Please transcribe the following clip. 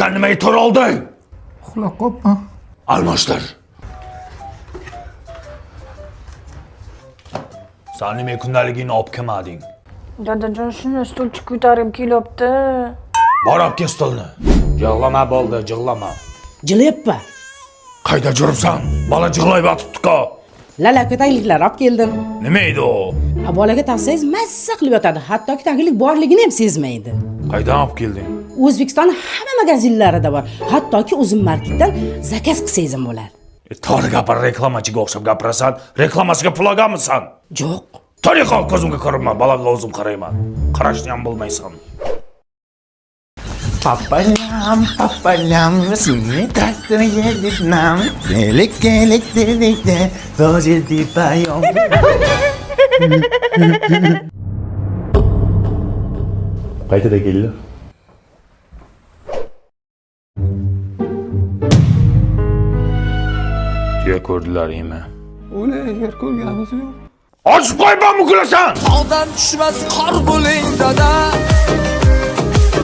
Sen nimaga to'ra olding? Uxlab qolibman. Almashtir. Sen nimaga kundaligingni olib kelmading? Dadajon shuni stulchi ko'tarib kelyapti. Bor olib kel stolni. Yig'lama bo'ldi, yig'lama. Jilyapman. Qayda yuribsan? Bola yig'layib yotibdi-ku. Lala ko'tayliklar olib keldim. Nima edi u? Bolaga taqsangiz mazza qilib yotadi. Hattoki taglik borligini ham sezmaydi. Qaydan olib kelding? O'zbekiston hamma magazinlarida bor. Hattoki o'zim marketdan zakaz qilsangiz ham bo'ladi. To'g'ri gapir, reklamachiga o'xshab gapirasan. Reklamasiga pul olganmisan? Yo'q. Tariqa ko'zimga ko'rinma, bolaga o'zim qarayman. Qarashni ham bilmaysan. Papalam, seni takdirga ditnam. Kelik dedikde, rojeldi payom. Qaytada keldi? Tuya ko'rdilaringmi? O'la agar ko'rganimiz yo'q. Ochib qo'yma, muklasan! Tog'dan tushmas qor bo'ling dada.